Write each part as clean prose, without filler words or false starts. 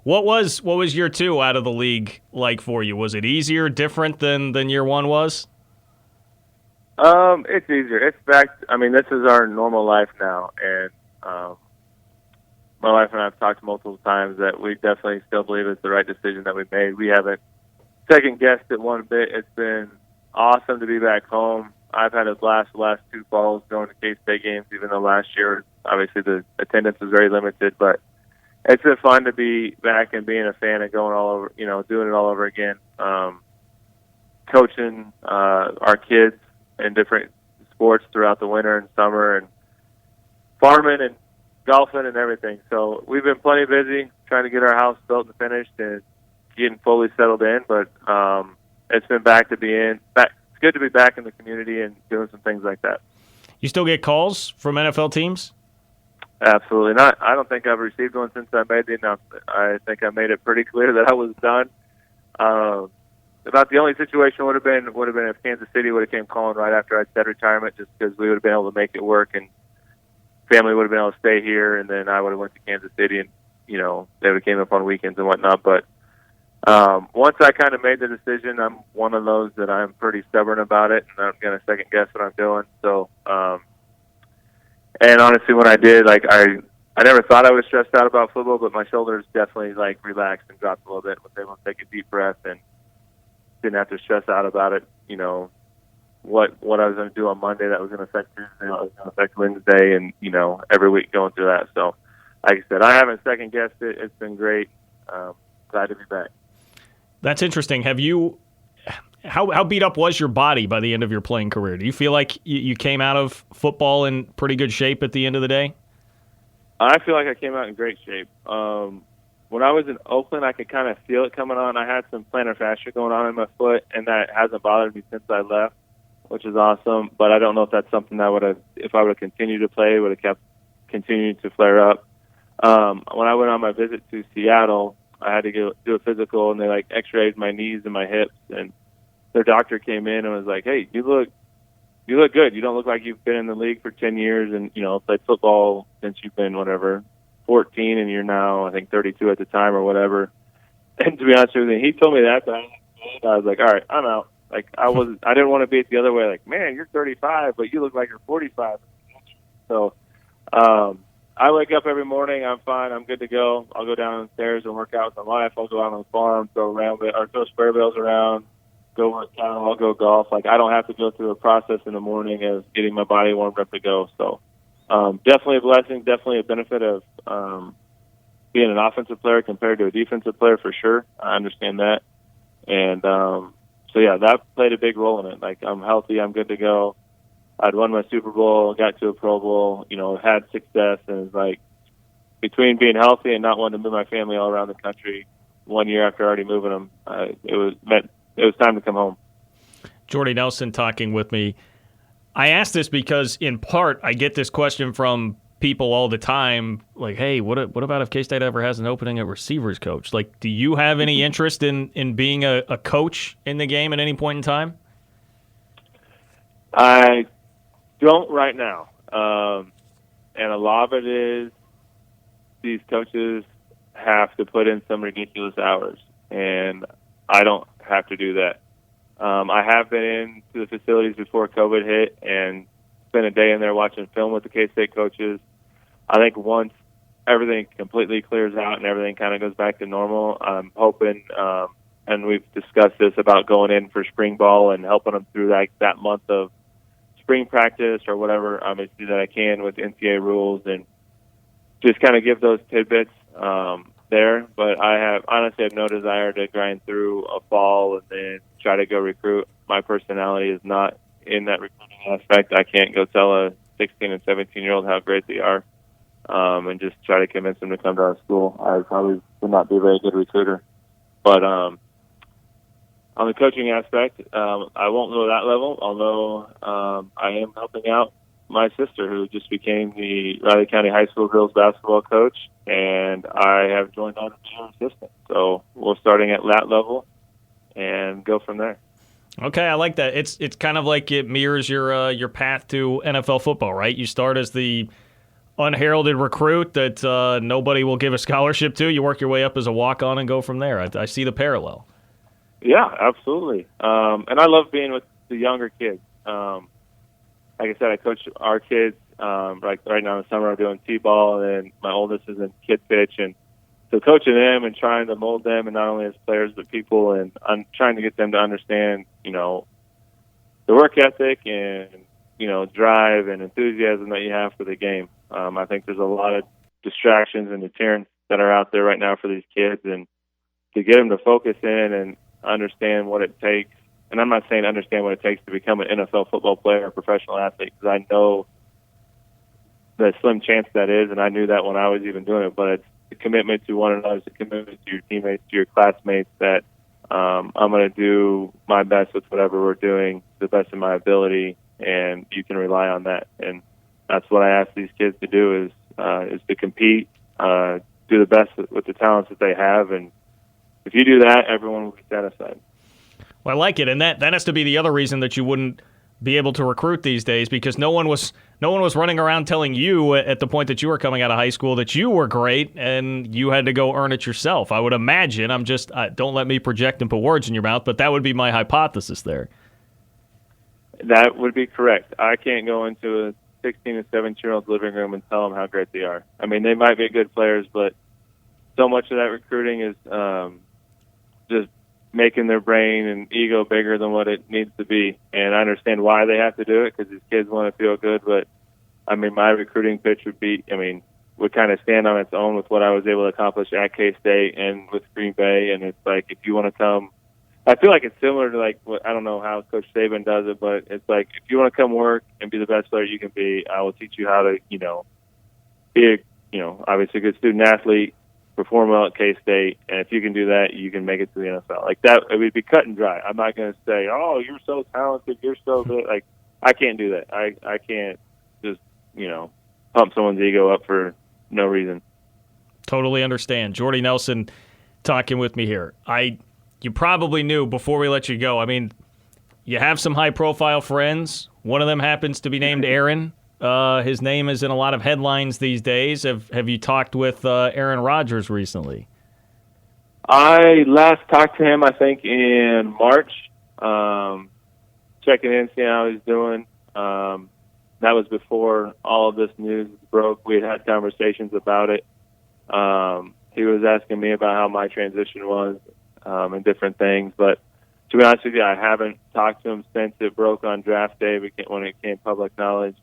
What was year two out of the league like for you? Was it easier, different than year one was? It's easier. It's back. I mean, this is our normal life now, and my wife and I have talked multiple times that we definitely still believe it's the right decision that we made. We haven't second guessed it one bit. It's been awesome to be back home. I've had a blast the last two falls going to K-State games, even though last year, obviously, the attendance was very limited. But it's been fun to be back and being a fan and going all over, doing it all over again. Coaching our kids in different sports throughout the winter and summer, and farming and golfing and everything. So we've been plenty busy trying to get our house built and finished and getting fully settled in. But it's been it's good to be back in the community and doing some things like that. You still get calls from NFL teams? Absolutely not. I don't think I've received one since I made the announcement. I think I made it pretty clear that I was done. About the only situation would have been if Kansas City would have came calling right after I'd said retirement, just because we would have been able to make it work and family would have been able to stay here, and then I would have went to Kansas City and they would have came up on weekends and whatnot. But once I kind of made the decision, I'm one of those that I'm pretty stubborn about it, and I'm going to second guess what I'm doing. So, and honestly, when I did, I never thought I was stressed out about football, but my shoulders definitely relaxed and dropped a little bit. I was able to take a deep breath and didn't have to stress out about it. What I was going to do on Monday that was going to affect Tuesday, what was going to affect Wednesday, and every week going through that. So, like I said, I haven't second guessed it. It's been great. Glad to be back. That's interesting. How beat up was your body by the end of your playing career? Do you feel like you came out of football in pretty good shape at the end of the day? I feel like I came out in great shape. When I was in Oakland, I could kind of feel it coming on. I had some plantar fascia going on in my foot, and that hasn't bothered me since I left, which is awesome. But I don't know if that's something that if I would have continued to play, would have kept continuing to flare up. When I went on my visit to Seattle, I had to go do a physical, and they x-rayed my knees and my hips, and their doctor came in and was like, "Hey, you look good. You don't look like you've been in the league for 10 years and played football since you've been 14, and you're now I think 32 at the time or whatever." And to be honest with you, he told me that, but I was like, "All right, I'm out." I didn't want to be it the other way. Like, man, you're 35, but you look like you're 45. So, I wake up every morning. I'm fine. I'm good to go. I'll go downstairs and work out with my wife. I'll go out on the farm, throw spare bales around, go work out. I'll go golf. I don't have to go through a process in the morning of getting my body warmed up to go. So, definitely a blessing. Definitely a benefit of being an offensive player compared to a defensive player for sure. I understand that, and so yeah, that played a big role in it. I'm healthy. I'm good to go. I'd won my Super Bowl, got to a Pro Bowl, had success, and it's between being healthy and not wanting to move my family all around the country 1 year after already moving them, it was time to come home. Jordy Nelson talking with me. I ask this because, in part, I get this question from people all the time, like, "Hey, what about if K-State ever has an opening at receivers coach?" Do you have any interest in being a coach in the game at any point in time? I don't right now. And a lot of it is these coaches have to put in some ridiculous hours, and I don't have to do that. I have been into the facilities before COVID hit and spent a day in there watching film with the K-State coaches. I think once everything completely clears out and everything kind of goes back to normal, I'm hoping, and we've discussed this about going in for spring ball and helping them through that month of spring practice or whatever, obviously, that I can with NCAA rules, and just kind of give those tidbits there. But I have no desire to grind through a fall and then try to go recruit. My personality is not in that recruiting aspect. I can't go tell a 16 and 17-year-old how great they are and just try to convince them to come to our school. I probably would not be a very good recruiter. But on the coaching aspect, I won't go to that level, although I am helping out my sister, who just became the Riley County High School girls basketball coach, and I have joined on as her assistant. So we're starting at that level and go from there. Okay, I like that. It's kind of like it mirrors your path to NFL football, right? You start as the unheralded recruit that nobody will give a scholarship to. You work your way up as a walk-on and go from there. I see the parallel. Yeah, absolutely. And I love being with the younger kids. Like I said, I coach our kids. Like right now in the summer, I'm doing t-ball, and my oldest is in kid pitch, and so coaching them and trying to mold them, and not only as players but people, and I'm trying to get them to understand, the work ethic and drive and enthusiasm that you have for the game. I think there's a lot of distractions and deterrents that are out there right now for these kids, and to get them to focus in and understand what it takes. And I'm not saying understand what it takes to become an NFL football player or professional athlete, because I know the slim chance that is, and I knew that when I was even doing it. But it's a commitment to one another, it's a commitment to your teammates, to your classmates, that I'm going to do my best with whatever we're doing, to the best of my ability, and you can rely on that. And that's what I ask these kids to do, is to compete, do the best with the talents that they have, and if you do that, everyone will be satisfied. Well, I like it, and that has to be the other reason that you wouldn't be able to recruit these days, because no one was running around telling you at the point that you were coming out of high school that you were great and you had to go earn it yourself. I would imagine. Don't let me project and put words in your mouth, but that would be my hypothesis there. That would be correct. I can't go into a 16 and 17-year-old's living room and tell them how great they are. I mean, they might be good players, but so much of that recruiting is just making their brain and ego bigger than what it needs to be. And I understand why they have to do it, because these kids want to feel good. But, I mean, my recruiting pitch would kind of stand on its own with what I was able to accomplish at K-State and with Green Bay. And it's like, if you want to come, I feel like it's similar to I don't know how Coach Saban does it, but it's like, if you want to come work and be the best player you can be, I will teach you how to, be obviously a good student athlete, perform well at K-State, and if you can do that, you can make it to the NFL. Like that, it would be cut and dry. I'm not going to say, "Oh, you're so talented, you're so good." Like, I can't do that. I can't just pump someone's ego up for no reason. Totally understand. Jordy Nelson talking with me here. You probably knew before we let you go. I mean, you have some high-profile friends. One of them happens to be named Aaron. His name is in a lot of headlines these days. Have you talked with Aaron Rodgers recently? I last talked to him, I think, in March, checking in, seeing how he's doing. That was before all of this news broke. We had conversations about it. He was asking me about how my transition was and different things. But to be honest with you, I haven't talked to him since it broke on draft day when it became public knowledge.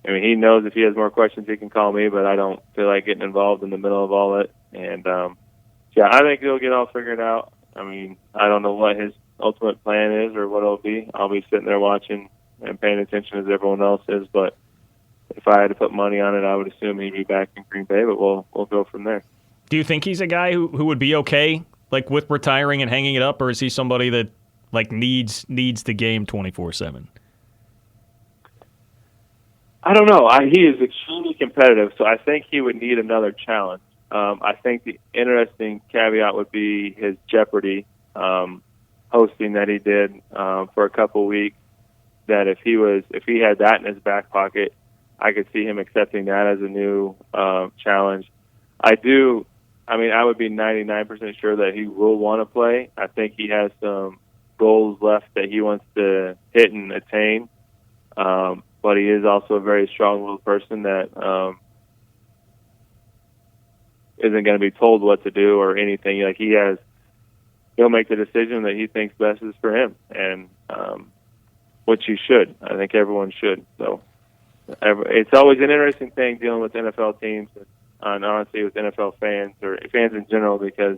He knows if he has more questions, he can call me, but I don't feel like getting involved in the middle of all it. And, I think he'll get all figured out. I mean, I don't know what his ultimate plan is or what it'll be. I'll be sitting there watching and paying attention as everyone else is, but if I had to put money on it, I would assume he'd be back in Green Bay, but we'll go from there. Do you think he's a guy who would be okay, with retiring and hanging it up, or is he somebody that, needs the game 24/7? I don't know. He is extremely competitive, so I think he would need another challenge. I think the interesting caveat would be his Jeopardy hosting that he did for a couple weeks. That if he had that in his back pocket, I could see him accepting that as a new challenge. I would be 99% sure that he will want to play. I think he has some goals left that he wants to hit and attain. But he is also a very strong-willed person that isn't going to be told what to do or anything. He'll make the decision that he thinks best is for him, and which he should. I think everyone should. So it's always an interesting thing dealing with NFL teams and honestly with NFL fans or fans in general, because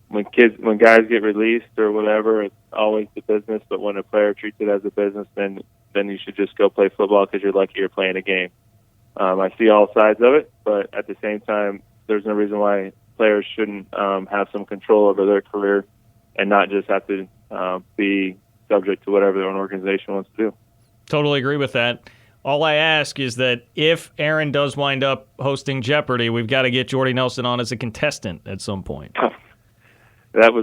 when guys get released or whatever, it's always the business. But when a player treats it as a business, then you should just go play football because you're lucky you're playing a game. I see all sides of it, but at the same time, there's no reason why players shouldn't have some control over their career and not just have to be subject to whatever their own organization wants to do. Totally agree with that. All I ask is that if Aaron does wind up hosting Jeopardy, we've got to get Jordy Nelson on as a contestant at some point. It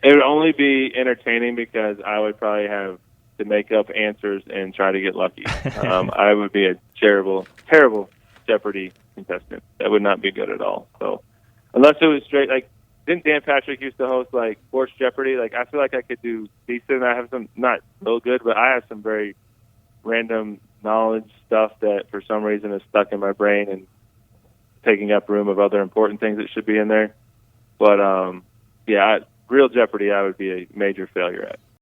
would only be entertaining because I would probably have to make up answers and try to get lucky. I would be a terrible Jeopardy contestant. That would not be good at all. So unless it was straight, like, didn't Dan Patrick used to host, like, Sports Jeopardy? Like, I feel like I could do decent. I have some, not so good, but I have some very random knowledge stuff that for some reason is stuck in my brain and taking up room of other important things that should be in there. But, yeah, real Jeopardy I would be a major failure at.